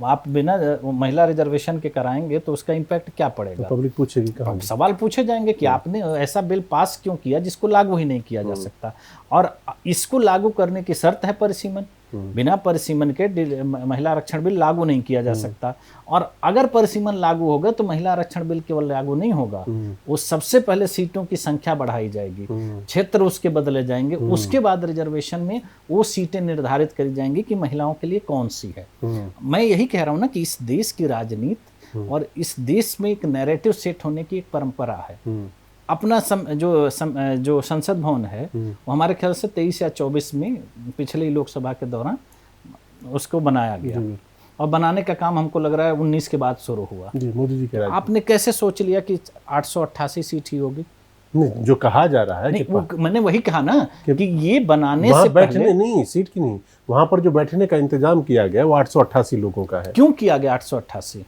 आप बिना महिला रिजर्वेशन के कराएंगे तो उसका इम्पैक्ट क्या पड़ेगा? तो पब्लिक पूछेगी, कहाँ सवाल पूछे जाएंगे कि आपने ऐसा बिल पास क्यों किया जिसको लागू ही नहीं किया जा सकता। और इसको लागू करने की शर्त है परिसीमन, बिना परिसीमन के महिला आरक्षण बिल लागू नहीं किया जा सकता। और अगर परिसीमन लागू होगा तो महिला आरक्षण बिल केवल लागू नहीं होगा, वो सबसे पहले सीटों की संख्या बढ़ाई जाएगी, क्षेत्र उसके बदले जाएंगे, उसके बाद रिजर्वेशन में वो सीटें निर्धारित करी जाएंगी कि महिलाओं के लिए कौन सी है। मैं यही कह रहा हूं ना कि इस देश की राजनीति और इस देश में एक नैरेटिव सेट होने की एक परंपरा है। अपना जो संसद भवन है वो हमारे ख्याल से 23 या 24 में पिछले लोकसभा के दौरान उसको बनाया गया, और बनाने का काम हमको लग रहा है 19 के बाद शुरू हुआ। मोदी जी के राज्य। आपने कैसे सोच लिया कि 888 सीट ही होगी? नहीं, जो कहा जा रहा है नहीं, मैंने वही कहा ना कि ये बनाने से बैठने पहले नहीं, सीट की नहीं, वहां पर जो बैठने का इंतजाम किया गया वो 888 लोगों का है। क्यों किया गया 888?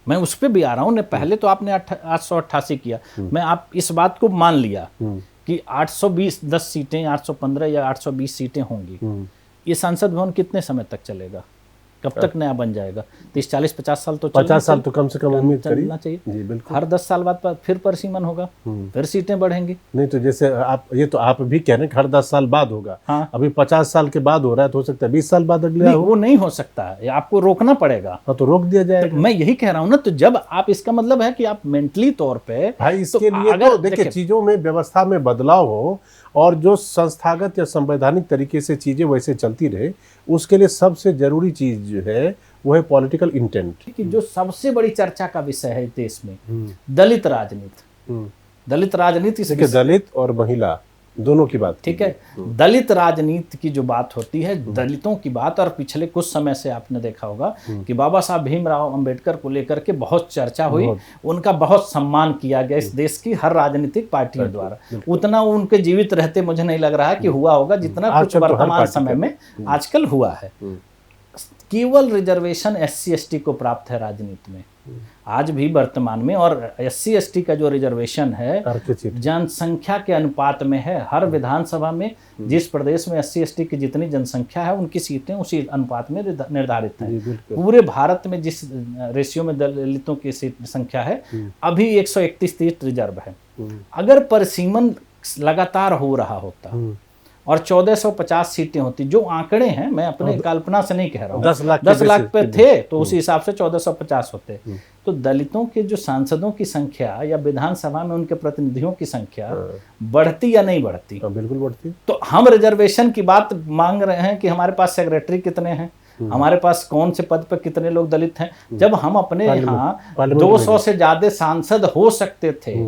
मैं उस पर भी आ रहा हूँ। पहले तो आपने 888 किया, मैं आप इस बात को मान लिया कि 820 10 सीटें, 815 या 820 सीटें होंगी। ये संसद भवन कितने समय तक चलेगा? कब तक नया बन जाएगा? 30 40 50 साल तो 50 साल तो कम से कम उम्मीद चलना चाहिए। जी बिल्कुल। हर 10 साल बाद फिर परिसीमन होगा, फिर सीटें बढ़ेंगी। नहीं तो जैसे आप भी कह रहे हैं कि हर 10 साल बाद होगा। हाँ। अभी 50 साल के बाद हो रहा है, तो हो सकता है 20 साल बाद अगले नहीं, वो नहीं हो सकता है, आपको रोकना पड़ेगा। हाँ, तो रोक दिया जाएगा। मैं यही कह रहा हूँ ना, तो जब आप, इसका मतलब है कि आप मेंटली तौर पे भाई इसके लिए तो देखिए चीजों में, व्यवस्था में बदलाव हो और जो संस्थागत या संवैधानिक तरीके से चीजें वैसे चलती रहे, उसके लिए सबसे जरूरी चीज जो है वो है पॉलिटिकल इंटेंट। कि जो सबसे बड़ी चर्चा का विषय है देश में, दलित राजनीति। दलित राजनीति, दलित और महिला दोनों की बात ठीक है। दलित राजनीति की जो बात होती है, दलितों की बात, और पिछले कुछ समय से आपने देखा होगा कि बाबा साहब भीमराव अंबेडकर को लेकर के बहुत चर्चा हुई, उनका बहुत सम्मान किया गया इस देश की हर राजनीतिक पार्टियों द्वारा। उतना उनके जीवित रहते मुझे नहीं लग रहा है कि हुआ होगा जितना कुछ वर्तमान समय में आजकल हुआ है। केवल रिजर्वेशन SC ST को प्राप्त है राजनीति में आज भी वर्तमान में, और SC ST का जो रिजर्वेशन है जनसंख्या के अनुपात में है। हर विधानसभा में जिस प्रदेश में SC ST की जितनी जनसंख्या है उनकी सीटें उसी अनुपात में निर्धारित हैं। पूरे भारत में जिस रेशियो में दलितों की सीट संख्या है अभी 131 सीट रिजर्व है। अगर परिसीमन लगातार हो रहा होता और 1450 सीटें होती, जो आंकड़े हैं, मैं अपने कल्पना से नहीं कह रहा हूँ, 10 लाख पे थे तो उसी हिसाब से 1450 होते, तो दलितों के जो सांसदों की संख्या या विधानसभा में उनके प्रतिनिधियों की संख्या बढ़ती या नहीं बढ़ती? बिल्कुल बढ़ती। तो हम रिजर्वेशन की बात मांग रहे हैं कि हमारे पास सेक्रेटरी कितने हैं, हमारे पास कौन से पद पर कितने लोग दलित हैं, जब हम अपने यहाँ 200 से ज्यादा सांसद हो सकते थे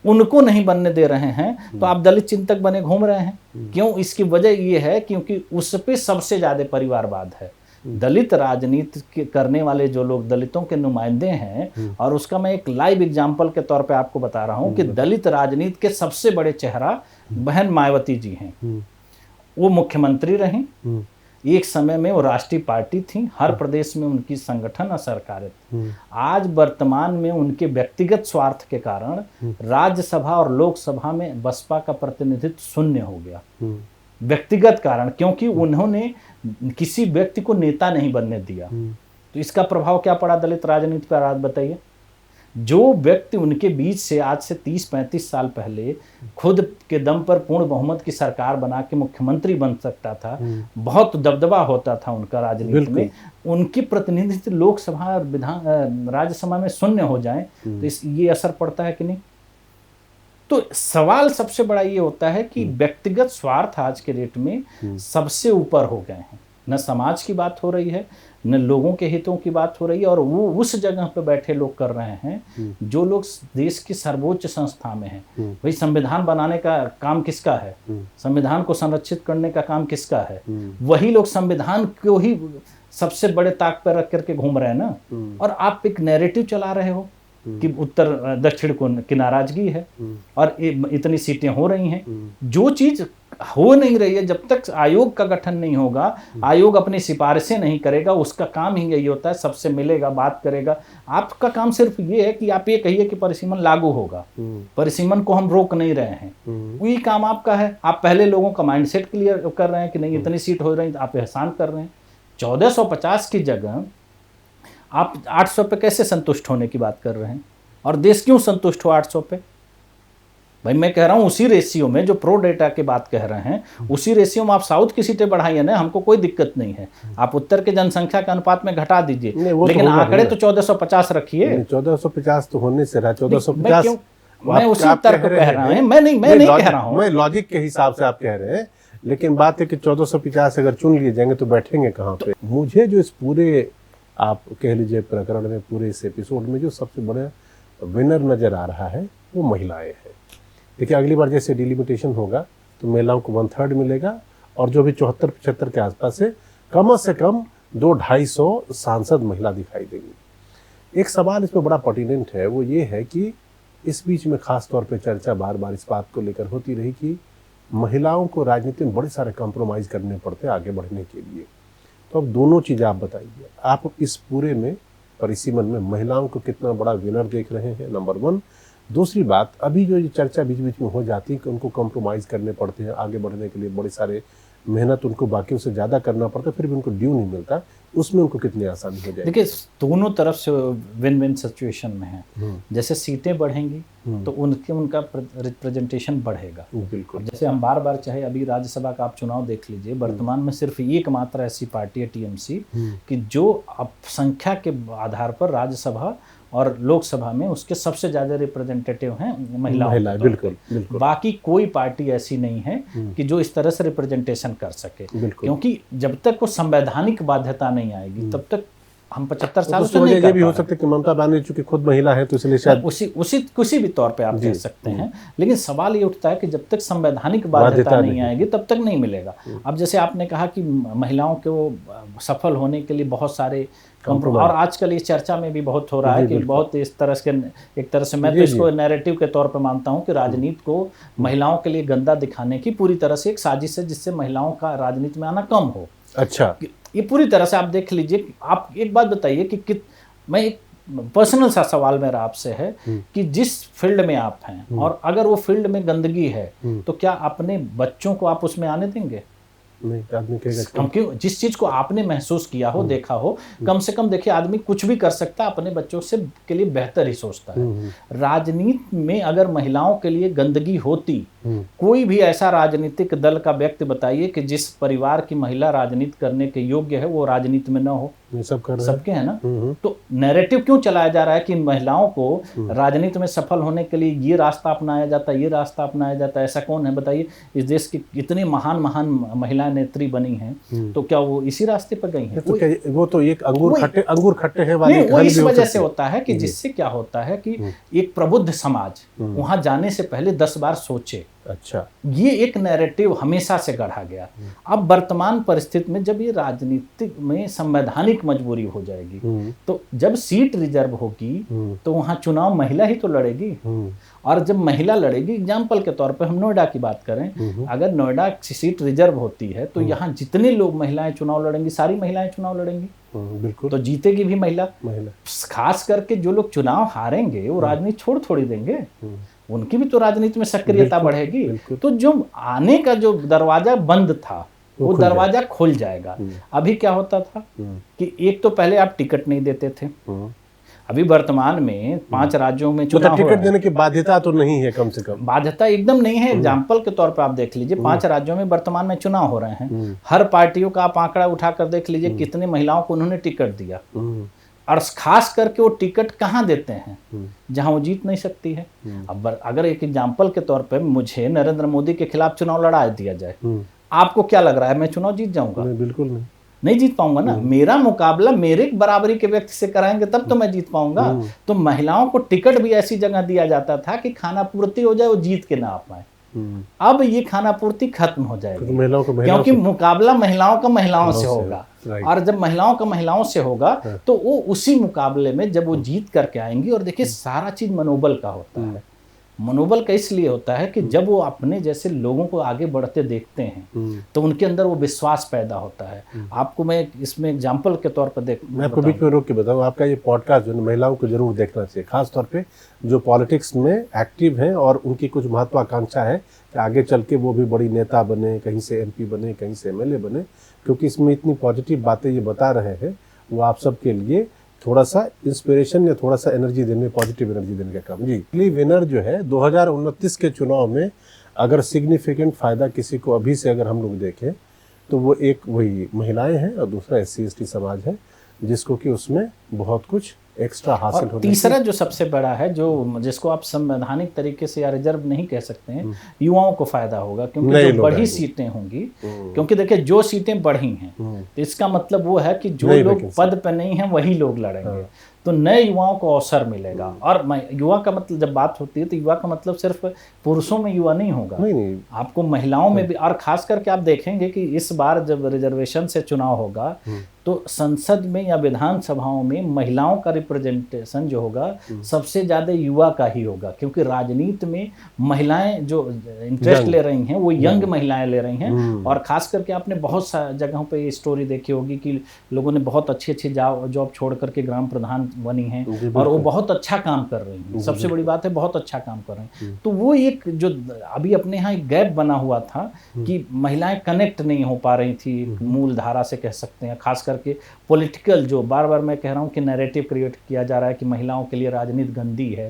उनको नहीं बनने दे रहे हैं, तो आप दलित चिंतक बने घूम रहे हैं। क्यों? इसकी वजह ये है क्योंकि उस पे सबसे ज्यादा परिवारवाद है। दलित राजनीति करने वाले जो लोग दलितों के नुमाइंदे हैं, और उसका मैं एक लाइव एग्जांपल के तौर पे आपको बता रहा हूं कि दलित राजनीति के सबसे बड़े चेहरा बहन मायावती जी हैं। वो मुख्यमंत्री रहीं, एक समय में वो राष्ट्रीय पार्टी थी, हर प्रदेश में उनकी संगठन और सरकारें थी। आज वर्तमान में उनके व्यक्तिगत स्वार्थ के कारण राज्यसभा और लोकसभा में बसपा का प्रतिनिधित्व शून्य हो गया। व्यक्तिगत कारण, क्योंकि उन्होंने किसी व्यक्ति को नेता नहीं बनने दिया। तो इसका प्रभाव क्या पड़ा दलित राजनीति पर, आज बताइए। जो व्यक्ति उनके बीच से आज से 30-35 साल पहले खुद के दम पर पूर्ण बहुमत की सरकार बना के मुख्यमंत्री बन सकता था, बहुत दबदबा होता था उनका राजनीति में, उनके प्रतिनिधित्व लोकसभा और राज्यसभा में शून्य हो जाए तो ये असर पड़ता है कि नहीं? तो सवाल सबसे बड़ा ये होता है कि व्यक्तिगत स्वार्थ आज के डेट में सबसे ऊपर हो गए हैं। न समाज की बात हो रही है, न लोगों के हितों की बात हो रही है, और वो उस जगह पे बैठे लोग कर रहे हैं जो लोग देश की सर्वोच्च संस्था में हैं। भाई संविधान बनाने का काम किसका है? संविधान को संरक्षित करने का काम किसका है? वही लोग संविधान को ही सबसे बड़े ताक पर रख करके घूम रहे हैं ना। और आप एक नैरेटिव चला रहे हो कि उत्तर दक्षिण को की नाराजगी है और इतनी सीटें हो रही हैं। जो चीज हो नहीं रही है, जब तक आयोग का गठन नहीं होगा, आयोग अपनी सिफारिशें नहीं करेगा, उसका काम ही यही होता है, सबसे मिलेगा, बात करेगा। आपका काम सिर्फ ये है कि आप ये कहिए कि परिसीमन लागू होगा, परिसीमन को हम रोक नहीं रहे हैं, वही काम आपका है। आप पहले लोगों का माइंडसेट क्लियर कर रहे हैं कि नहीं इतनी सीट हो रही, आप एहसान कर रहे हैं। 1450 की जगह आप 800 पे कैसे संतुष्ट होने की बात कर रहे हैं? और देश क्यों संतुष्ट हो 800 पे? भाई मैं कह रहा हूं उसी रेशियो में जो प्रो डेटा की बात कह रहे हैं, उसी रेशियो में आप साउथ की सीटें बढ़ाइए ना, हमको कोई दिक्कत नहीं है। आप उत्तर के जनसंख्या के अनुपात में घटा दीजिए, लेकिन आंकड़े तो 1450 रखिए। 1450 तो होने से रहा, 1450 मैं उसी तर्क कह रहा हूं, मैं नहीं कह रहा हूं, मैं लॉजिक के हिसाब से आप कह रहे हैं। लेकिन बात है कि 1450 अगर चुन लिए जाएंगे तो बैठेंगे कहाँ पे? मुझे जो इस पूरे आप कह लीजिए प्रकरण में, पूरे इस एपिसोड में जो सबसे बड़ा विनर नजर आ रहा है वो महिलाएं हैं। देखिए अगली बार जैसे डिलिमिटेशन होगा तो महिलाओं को 1/3 मिलेगा, और जो भी 74-75 के आसपास से कम 200-250 सांसद महिला दिखाई देंगी। एक सवाल इसमें बड़ा पर्टिनेंट है, वो ये है कि इस बीच में खास तौर पे चर्चा बार बार इस बात को लेकर होती रही कि महिलाओं को राजनीति में बड़े सारे कॉम्प्रोमाइज़ करने पड़ते हैं आगे बढ़ने के लिए। तो अब दोनों चीज़ें आप बताइए, आप इस पूरे में परिसीमन में महिलाओं को कितना बड़ा विनर देख रहे हैं, नंबर 1। दूसरी बात, अभी जो ये चर्चा बीच बीच में हो जाती है कि उनको कॉम्प्रोमाइज़ करने पड़ते हैं आगे बढ़ने के लिए, बड़े सारे मेहनत उनको बाकियों से ज़्यादा करना पड़ता है, फिर भी उनको ड्यू नहीं मिलता, उसमें उनको कितनी आसानी हो जाएगी? देखिए दोनों तरफ से विन विन सिचुएशन में है। जैसे सीटें बढ़ेंगी तो उनका रिप्रेजेंटेशन बढ़ेगा। बिल्कुल। जैसे हम बार बार, चाहे अभी राज्यसभा का आप चुनाव देख लीजिए, वर्तमान में सिर्फ एकमात्र ऐसी पार्टी है TMC कि जो अब संख्या के आधार पर राज्यसभा और लोकसभा में उसके सबसे ज्यादा रिप्रेजेंटेटिव हैं महिलाएं। बिल्कुल। बाकी कोई पार्टी ऐसी नहीं है कि जो इस तरह से रिप्रेजेंटेशन कर सके, क्योंकि जब तक वो संवैधानिक बाध्यता नहीं आएगी तब तक हम 75 साल तो से उसकी नहीं वजह कर ये भी पा हो रहे। सकता है कि ममता बनर्जी चूंकि खुद महिला है तो इसलिए शायद उसी किसी भी तौर पे आप जी, कह सकते हैं, लेकिन सवाल ये उठता है कि जब तक संवैधानिक बाध्यता बाध्यता नहीं नहीं। आएगी तब तक नहीं मिलेगा। अब जैसे आपने कहा कि महिलाओं को सफल होने के लिए बहुत सारे Compromise। और आजकल इस चर्चा में भी बहुत हो रहा है जी, कि बिल्कुल। बहुत इस तरह से, एक तरह से मैं तो जी, इसको जी। नैरेटिव के तौर पे मानता हूँ कि राजनीति को महिलाओं के लिए गंदा दिखाने की पूरी तरह से एक साजिश है, जिससे महिलाओं का राजनीति में आना कम हो। अच्छा। ये पूरी तरह से आप देख लीजिए। आप एक बात बताइए कि मैं एक पर्सनल सा सवाल मेरा आपसे है कि जिस फील्ड में आप हैं और अगर वो फील्ड में गंदगी है तो क्या अपने बच्चों को आप उसमें आने देंगे? नहीं, आदमी कहेगा हम क्यों, जिस चीज को आपने महसूस किया हो, देखा हो, कम से कम देखिए आदमी कुछ भी कर सकता है, अपने बच्चों से के लिए बेहतर ही सोचता है। राजनीति में अगर महिलाओं के लिए गंदगी होती, कोई भी ऐसा राजनीतिक दल का व्यक्ति बताइए कि जिस परिवार की महिला राजनीति करने के योग्य है वो राजनीति में न हो। ये सब कर रहे हैं। सबके है ना। तो नैरेटिव क्यों चलाया जा रहा है कि महिलाओं को राजनीति में सफल होने के लिए ये रास्ता अपनाया जाता है, ये रास्ता अपनाया जाता है? ऐसा कौन है बताइए? इस देश की इतनी महान महान महिलाएं नेत्री बनी हैं, तो क्या वो इसी रास्ते पर गई हैं? तो क्या वो तो एक अंगूर खट्टे हैं वाली नहीं, वो कहानी इस भी हो वजह सकती से है। होता है कि जिससे क्या होता है कि एक प्रबुद्ध समाज वहां जाने से पहले 10 बार सोचे। अच्छा। ये एक नैरेटिव हमेशा से गढ़ा गया। अब वर्तमान परिस्थिति में जब ये राजनीतिक में संवैधानिक मजबूरी हो जाएगी, तो जब सीट रिजर्व होगी तो वहां चुनाव महिला ही तो लड़ेगी। और जब महिला लड़ेगी, एग्जाम्पल के तौर पर हम नोएडा की बात करें, अगर नोएडा की सीट रिजर्व होती है तो यहाँ जितने लोग महिलाएं चुनाव लड़ेंगी, सारी महिलाएं चुनाव लड़ेंगी, बिल्कुल। तो जीतेगी भी महिला। खास करके जो लोग चुनाव हारेंगे वो राजनीति छोड़ थोड़ी देंगे, उनकी भी तो राजनीति में सक्रियता बढ़ेगी। तो जो आने का जो दरवाजा बंद था वो दरवाजा खुल जाएगा। अभी क्या होता था कि एक तो पहले आप टिकट नहीं देते थे, अभी वर्तमान में 5 राज्यों में चुनाव हो रहा है। टिकट देने की बाध्यता तो नहीं है, कम से कम बाध्यता एकदम नहीं है। एग्जाम्पल के तौर पर आप देख लीजिए, 5 राज्यों में वर्तमान में चुनाव हो रहे हैं, हर पार्टियों का आप आंकड़ा उठाकर देख लीजिए कितने महिलाओं को उन्होंने टिकट दिया, और खास करके वो टिकट कहाँ देते हैं जहां वो जीत नहीं सकती है। अब अगर एक एग्जाम्पल के तौर पर मुझे नरेंद्र मोदी के खिलाफ चुनाव लड़ा दिया जाए, आपको क्या लग रहा है मैं चुनाव जीत जाऊंगा? बिल्कुल नहीं जीत पाऊंगा ना। मेरा मुकाबला मेरे बराबरी के व्यक्ति से कराएंगे तब तो मैं जीत पाऊंगा। तो महिलाओं को टिकट भी ऐसी जगह दिया जाता था कि खाना पूर्ति हो जाए, वो जीत के ना आ पाए। अब ये खाना पूर्ति खत्म हो जाएगी, क्योंकि मुकाबला महिलाओं का महिलाओं से होगा। और जब महिलाओं का महिलाओं से होगा तो वो उसी मुकाबले में जब वो जीत करके आएंगी, और देखिए सारा चीज मनोबल का होता है। मनोबल का इसलिए होता है कि जब वो अपने जैसे लोगों को आगे बढ़ते देखते हैं तो उनके अंदर वो विश्वास पैदा होता है। आपको मैं इसमें एग्जांपल के तौर पर मैं आपको बीच में रोक के बताऊं, आपका ये पॉडकास्ट जो महिलाओं को जरूर देखना चाहिए, खास तौर पे जो पॉलिटिक्स में एक्टिव हैं और उनकी कुछ महत्वाकांक्षा है कि आगे चल के वो भी बड़ी नेता बने, कहीं से MP बने, कहीं से MLA बने, क्योंकि इसमें इतनी पॉजिटिव बातें ये बता रहे हैं, वो आप सबके लिए थोड़ा सा इंस्पिरेशन या थोड़ा सा एनर्जी देने, पॉजिटिव एनर्जी देने का काम। जी, अगली विनर जो है 2029 के चुनाव में अगर सिग्निफिकेंट फायदा किसी को अभी से अगर हम लोग देखें तो वो एक वही महिलाएं हैं और दूसरा SC/ST समाज है, जिसको कि उसमें बहुत कुछ एक्स्ट्रा हासिल होने। तीसरा जो सबसे बड़ा है, जो जिसको आप संवैधानिक तरीके से या रिजर्व नहीं कह सकते हैं, युवाओं को फायदा होगा, क्योंकि जो बढ़ी सीटें होंगी, क्योंकि देखिए जो सीटें बढ़ी हैं तो इसका मतलब वो है कि जो लोग पद पे नहीं हैं वही लोग लड़ेंगे, तो नए युवाओं को अवसर मिलेगा। और युवा का मतलब जब बात होती है तो युवा का मतलब सिर्फ पुरुषों में युवा नहीं होगा, नहीं। आपको महिलाओं में भी, और खास करके आप देखेंगे कि इस बार जब रिजर्वेशन से चुनाव होगा तो संसद में या विधानसभाओं में महिलाओं का रिप्रेजेंटेशन जो होगा सबसे ज्यादा युवा का ही होगा, क्योंकि राजनीति में महिलाएं जो इंटरेस्ट ले रही हैं वो यंग महिलाएं ले रही हैं। और खास करके आपने बहुत सा जगहों पे ये स्टोरी देखी होगी कि लोगों ने बहुत अच्छी अच्छी जॉब छोड़ करके ग्राम प्रधान बनी हैं और वो बहुत अच्छा काम कर रही हैं। सबसे बड़ी बात है बहुत अच्छा काम कर रही हैं। तो वो एक जो अभी अपने यहाँ एक गैप बना हुआ था कि महिलाएं कनेक्ट नहीं हो पा रही थी मूल धारा से, कह सकते हैं। खास करके पॉलिटिकल जो बार बार मैं कह रहा हूँ कि नैरेटिव क्रिएट किया जा रहा है कि महिलाओं के लिए राजनीति गंदी है,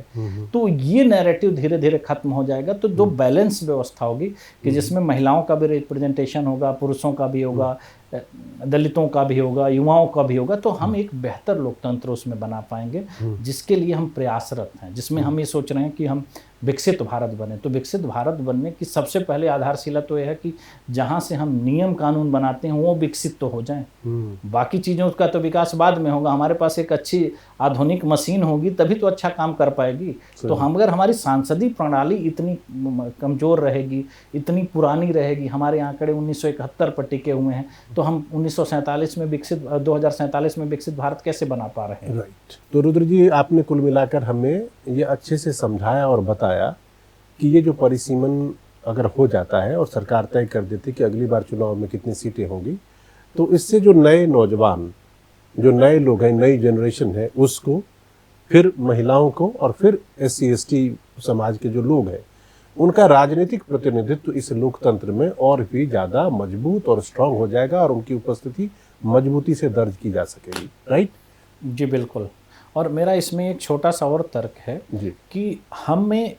तो ये नैरेटिव धीरे धीरे खत्म हो जाएगा। तो जो बैलेंस व्यवस्था होगी कि जिसमें महिलाओं का भी रिप्रेजेंटेशन होगा, पुरुषों का भी होगा, दलितों का भी होगा, युवाओं का भी होगा, तो हम एक बेहतर लोकतंत्र उसमें बना पाएंगे, जिसके लिए हम प्रयासरत हैं, जिसमें हम ये सोच रहे हैं कि हम विकसित भारत बने। तो विकसित भारत बनने की सबसे पहले आधारशिला तो यह है कि जहाँ से हम नियम कानून बनाते हैं वो विकसित तो हो जाएं। बाकी चीज़ों का तो विकास बाद में होगा। हमारे पास एक अच्छी आधुनिक मशीन होगी तभी तो अच्छा काम कर पाएगी। तो हम अगर हमारी सांसदीय प्रणाली इतनी कमज़ोर रहेगी, इतनी पुरानी रहेगी, हमारे आंकड़े 1971 पर टिके हुए हैं, तो हम 1947 में विकसित 2047 में विकसित भारत कैसे बना पा रहे हैं। राइट। तो रुद्र जी, आपने कुल मिलाकर हमें ये अच्छे से समझाया और बताया कि ये जो परिसीमन अगर हो जाता है और सरकार तय कर देती कि अगली बार चुनाव में कितनी सीटें होंगी, तो इससे जो नए नौजवान, जो नए लोग हैं, नई जनरेशन है, उसको, फिर महिलाओं को और फिर SC/ST समाज के जो लोग हैं, उनका राजनीतिक प्रतिनिधित्व इस लोकतंत्र में और भी ज़्यादा मजबूत और स्ट्रांग हो जाएगा और उनकी उपस्थिति मजबूती से दर्ज की जा सकेगी। राइट जी, बिल्कुल। और मेरा इसमें एक छोटा सा और तर्क है जी। कि हमें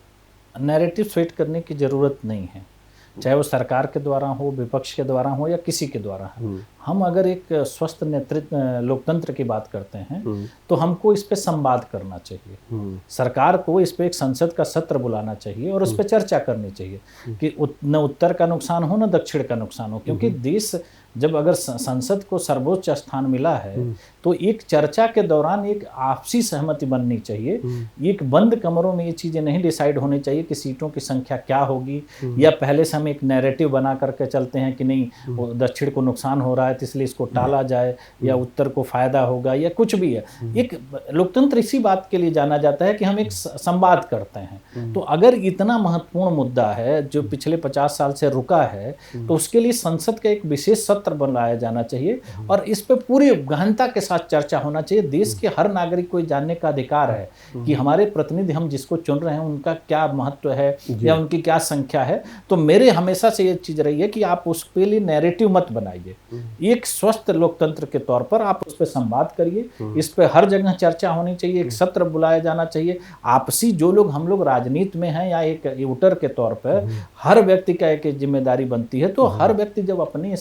नैरेटिव सेट करने की ज़रूरत नहीं है, चाहे वो सरकार के द्वारा हो, विपक्ष के द्वारा हो या किसी के द्वारा हो। हम अगर एक स्वस्थ नेतृत्व लोकतंत्र की बात करते हैं तो हमको इस पे संवाद करना चाहिए। सरकार को इस पे एक संसद का सत्र बुलाना चाहिए और उस पे चर्चा करनी चाहिए कि न उत्तर का नुकसान हो न दक्षिण का नुकसान हो। क्योंकि देश जब अगर संसद को सर्वोच्च स्थान मिला है तो एक चर्चा के दौरान एक आपसी सहमति बननी चाहिए। एक बंद कमरों में ये चीज़ें नहीं डिसाइड होनी चाहिए कि सीटों की संख्या क्या होगी, या पहले से हम एक नैरेटिव बना करके चलते हैं कि नहीं दक्षिण को नुकसान हो रहा है तो इसलिए इसको टाला जाए, या उत्तर को फायदा होगा, या कुछ भी है। एक लोकतंत्र इसी बात के लिए जाना जाता है कि हम एक संवाद करते हैं। तो अगर इतना महत्वपूर्ण मुद्दा है जो पिछले 50 साल से रुका है, तो उसके लिए संसद का एक विशेष सत्र बनाया जाना चाहिए और इस पे पूरी गहनता के साथ चर्चा होना चाहिए। देश के हर नागरिक को जानने का अधिकार है कि हमारे प्रतिनिधि हम जिसको चुन रहे हैं उनका क्या महत्व है या उनकी क्या संख्या है। तो मेरे हमेशा से ये चीज रही है कि आप उसके लिए नैरेटिव मत बनाइए। एक स्वस्थ लोकतंत्र के तौर पर आप उस पर संवाद करिए, इस पे हर जगह चर्चा होनी चाहिए, एक सत्र बुलाया जाना चाहिए। आपसी जो लोग हम लोग राजनीति में हैं या एक वोटर के तौर पर हर व्यक्ति का एक जिम्मेदारी बनती है। तो हर व्यक्ति जब अपनी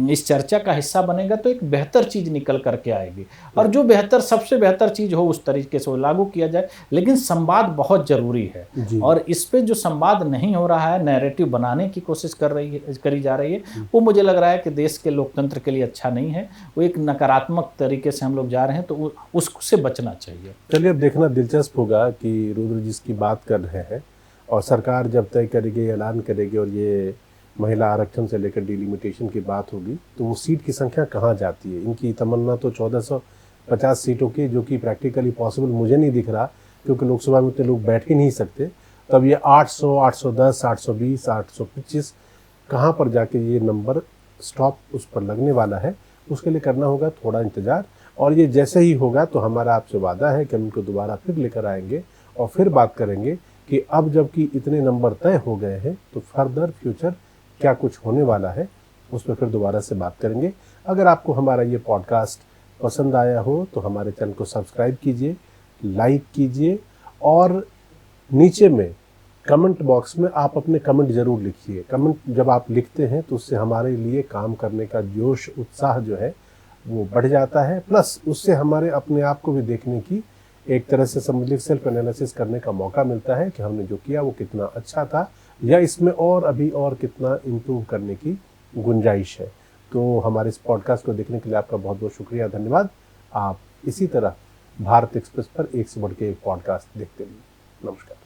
इस चर्चा का हिस्सा बनेगा तो एक बेहतर चीज निकल करके आएगी, और जो बेहतर सबसे बेहतर चीज हो उस तरीके से वो लागू किया जाए। लेकिन संवाद बहुत जरूरी है और इस पे जो संवाद नहीं हो रहा है, नैरेटिव बनाने की कोशिश करी जा रही है, वो मुझे लग रहा है कि देश के लोकतंत्र के लिए अच्छा नहीं है। वो एक नकारात्मक तरीके से हम लोग जा रहे हैं, तो उससे बचना चाहिए। चलिए, अब देखना दिलचस्प होगा कि रुद्र जिसकी बात कर रहे हैं और सरकार जब तय करेगी, ऐलान करेगी और ये महिला आरक्षण से लेकर डिलिमिटेशन की बात होगी, तो वो सीट की संख्या कहाँ जाती है। इनकी तमन्ना तो 1450 सीटों की, जो कि प्रैक्टिकली पॉसिबल मुझे नहीं दिख रहा, क्योंकि लोकसभा में उतने लोग बैठ ही नहीं सकते। तब ये 800, 810, 820, 825 कहाँ पर जाके ये नंबर स्टॉप उस पर लगने वाला है, उसके लिए करना होगा थोड़ा इंतज़ार। और ये जैसे ही होगा तो हमारा आपसे वादा है कि हम इनको दोबारा फिर लेकर आएंगे और फिर बात करेंगे कि अब जबकि इतने नंबर तय हो गए हैं तो फर्दर फ्यूचर क्या कुछ होने वाला है, उस पर फिर दोबारा से बात करेंगे। अगर आपको हमारा ये पॉडकास्ट पसंद आया हो तो हमारे चैनल को सब्सक्राइब कीजिए, लाइक कीजिए और नीचे में कमेंट बॉक्स में आप अपने कमेंट ज़रूर लिखिए। कमेंट जब आप लिखते हैं तो उससे हमारे लिए काम करने का जोश, उत्साह जो है वो बढ़ जाता है। प्लस उससे हमारे अपने आप को भी देखने की, एक तरह से समझ लीजिए सेल्फ एनालिसिस करने का मौका मिलता है कि हमने जो किया वो कितना अच्छा था या इसमें और अभी और कितना इम्प्रूव करने की गुंजाइश है। तो हमारे इस पॉडकास्ट को देखने के लिए आपका बहुत बहुत शुक्रिया, धन्यवाद। आप इसी तरह भारत एक्सप्रेस पर एक से बढ़ के एक पॉडकास्ट देखते रहिए। नमस्कार।